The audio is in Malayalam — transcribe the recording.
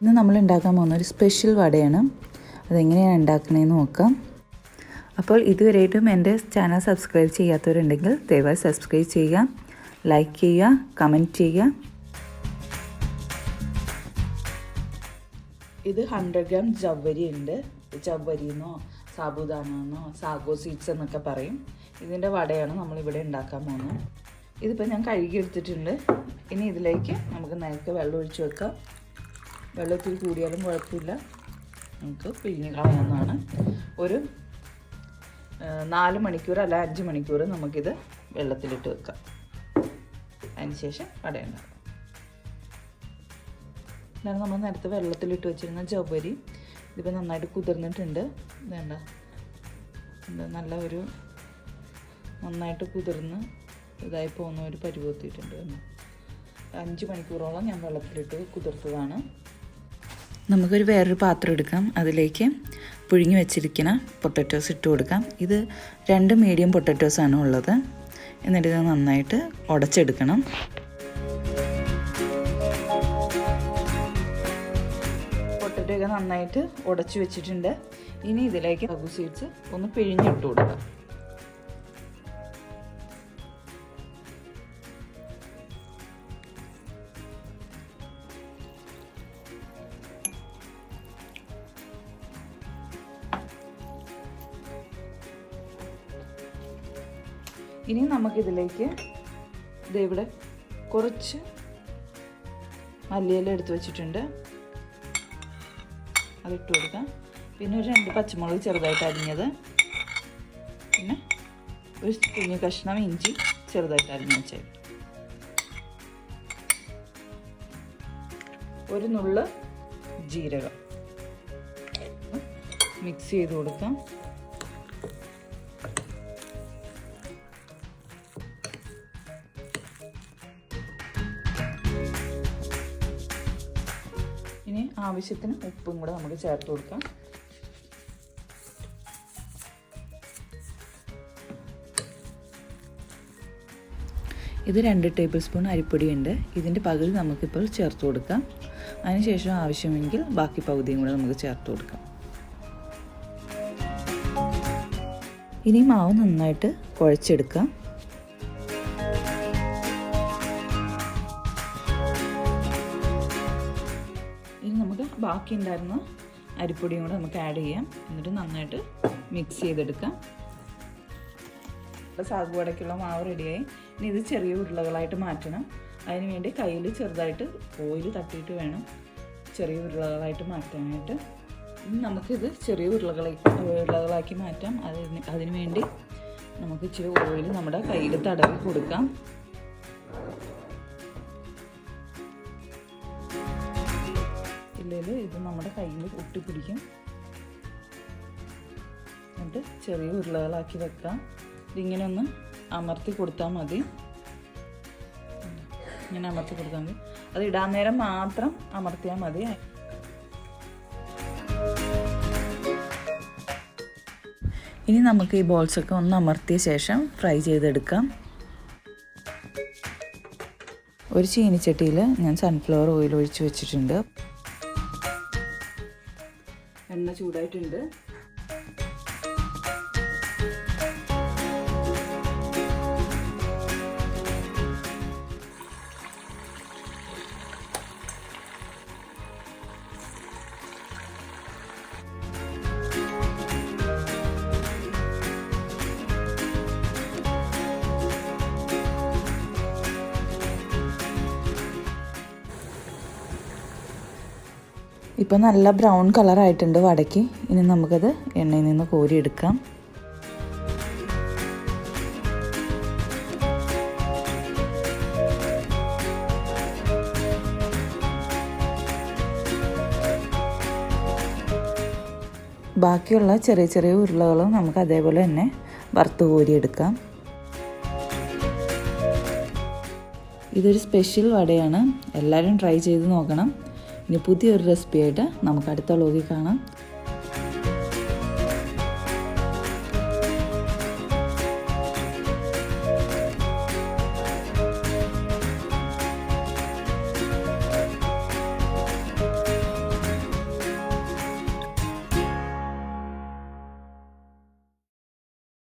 ഇന്ന് നമ്മൾ ഉണ്ടാക്കാൻ പോകുന്ന ഒരു സ്പെഷ്യൽ വടയാണ്. അതെങ്ങനെയാണ് ഉണ്ടാക്കണതെന്ന് നോക്കാം. അപ്പോൾ ഇതുവരെയായിട്ടും എൻ്റെ ചാനൽ സബ്സ്ക്രൈബ് ചെയ്യാത്തവരുണ്ടെങ്കിൽ ദയവായി സബ്സ്ക്രൈബ് ചെയ്യുക, ലൈക്ക് ചെയ്യുക, കമൻറ്റ് ചെയ്യുക. ഇത് 100 ഗ്രാം ചവ്വരി ഉണ്ട്. ചവ്വരിന്നോ സാബുദാനോ സാഗോ സീഡ്സ് എന്നൊക്കെ പറയും. ഇതിൻ്റെ വടയാണ് നമ്മളിവിടെ ഉണ്ടാക്കാൻ പോകുന്നത്. ഇതിപ്പോൾ ഞാൻ കഴുകിയെടുത്തിട്ടുണ്ട്. ഇനി ഇതിലേക്ക് നമുക്ക് നേരത്തെ വെള്ളം ഒഴിച്ച് വെക്കാം. വെള്ളത്തിൽ കൂടിയാലും കുഴപ്പമില്ല, നമുക്ക് പിഴിഞ്ഞ് കളയാവുന്നതാണ്. ഒരു 4 മണിക്കൂർ അല്ല 5 മണിക്കൂർ നമുക്കിത് വെള്ളത്തിലിട്ട് വെക്കാം. അതിനുശേഷം വടയുണ്ടാക്കാം. ഇതാണ് നമ്മൾ നേരത്തെ വെള്ളത്തിലിട്ട് വെച്ചിരുന്ന ചവ്വരി. ഇതിപ്പോൾ നന്നായിട്ട് കുതിർന്നിട്ടുണ്ട്. വേണ്ട നന്നായിട്ട് കുതിർന്ന് ഇതായി പോകുന്ന ഒരു പരുവത്തിയിട്ടുണ്ട്. 5 മണിക്കൂറോളം ഞാൻ വെള്ളത്തിലിട്ട് കുതിർത്തതാണ്. നമുക്കൊരു വേറൊരു പാത്രം എടുക്കാം. അതിലേക്ക് പുഴുങ്ങി വെച്ചിരിക്കുന്ന പൊട്ടറ്റോസ് ഇട്ട് കൊടുക്കാം. ഇത് 2 മീഡിയം പൊട്ടറ്റോസാണ് ഉള്ളത്. എന്നിട്ട് ഇത് നന്നായിട്ട് ഉടച്ചെടുക്കണം. പൊട്ടറ്റോ ഒക്കെ നന്നായിട്ട് ഉടച്ചു വെച്ചിട്ടുണ്ട്. ഇനി ഇതിലേക്ക് സാഗോ സീഡ്സ് ഒന്ന് പിഴിഞ്ഞിട്ട് കൊടുക്കാം. ഇനി നമുക്കിതിലേക്ക് ഇവിടെ കുറച്ച് മല്ലിയില എടുത്ത് വെച്ചിട്ടുണ്ട്, അതിട്ട് കൊടുക്കാം. പിന്നെ ഒരു 2 പച്ചമുളക് ചെറുതായിട്ട് അരിഞ്ഞത്, പിന്നെ ഒരു കുഞ്ഞു കഷ്ണം ഇഞ്ചി ചെറുതായിട്ട് അരിഞ്ഞ് വെച്ചത്, ഒരു നുള്ള് ജീരകം മിക്സ് ചെയ്ത് കൊടുക്കാം. ഇനി ആവശ്യത്തിന് ഉപ്പും കൂടെ നമുക്ക് ചേർത്ത് കൊടുക്കാം. ഇത് 2 ടേബിൾ സ്പൂൺ അരിപ്പൊടിയുണ്ട്. ഇതിൻ്റെ പകുതി നമുക്കിപ്പോൾ ചേർത്ത് കൊടുക്കാം. അതിനുശേഷം ആവശ്യമെങ്കിൽ ബാക്കി പകുതിയും കൂടെ നമുക്ക് ചേർത്ത് കൊടുക്കാം. ഇനി മാവ് നന്നായിട്ട് കുഴച്ചെടുക്കാം. ഇനി നമുക്ക് ബാക്കി ഉണ്ടായിരുന്ന അരിപ്പൊടിയും കൂടെ നമുക്ക് ആഡ് ചെയ്യാം. എന്നിട്ട് നന്നായിട്ട് മിക്സ് ചെയ്തെടുക്കാം. സാഗു വടയ്ക്കുള്ള മാവ് റെഡിയായി. ഇനി ഇത് ചെറിയ ഉരുളകളായിട്ട് മാറ്റണം. അതിന് വേണ്ടി കയ്യിൽ ചെറുതായിട്ട് ഓയിൽ തട്ടിയിട്ട് വേണം ചെറിയ ഉരുളകളായിട്ട് മാറ്റാനായിട്ട്. ഇനി നമുക്കിത് ചെറിയ ഉരുളകളാക്കി മാറ്റാം. അതിന് വേണ്ടി നമുക്ക് ഇച്ചിരി ഓയിൽ നമ്മുടെ കയ്യിൽ തടവി കൊടുക്കാം. ഇല്ലെങ്കിൽ ഇത് നമ്മുടെ കയ്യിൽ ഒട്ടിപ്പിടിക്കും. എന്നിട്ട് ചെറിയ ഉരുളകളാക്കി വെക്കാം. ഇതിങ്ങനെ ഒന്ന് അമർത്തി കൊടുത്താൽ മതി. ഇങ്ങനെ അമർത്തി കൊടുത്താൽ മതി. അത് ഇടാൻ നേരം മാത്രം അമർത്തിയാൽ മതി. ഇനി നമുക്ക് ഈ ബോൾസൊക്കെ ഒന്ന് അമർത്തിയ ശേഷം ഫ്രൈ ചെയ്തെടുക്കാം. ഒരു ചീനിച്ചട്ടിയിൽ ഞാൻ സൺഫ്ലവർ ഓയിൽ ഒഴിച്ച് വെച്ചിട്ടുണ്ട്. എണ്ണ ചൂടായിട്ടുണ്ട്. ഇപ്പോൾ നല്ല ബ്രൗൺ കളറായിട്ടുണ്ട് വടയ്ക്ക്. ഇനി നമുക്കത് എണ്ണയിൽ നിന്ന് കോരിയെടുക്കാം. ബാക്കിയുള്ള ചെറിയ ചെറിയ ഉരുളകളും നമുക്ക് അതേപോലെ തന്നെ വറുത്ത് കോരിയെടുക്കാം. ഇതൊരു സ്പെഷ്യൽ വടയാണ്. എല്ലാവരും ട്രൈ ചെയ്ത് നോക്കണം. ഇനി പുതിയൊരു റെസിപ്പിയായിട്ട് നമുക്ക് അടുത്ത വ്ലോഗിൽ കാണാം.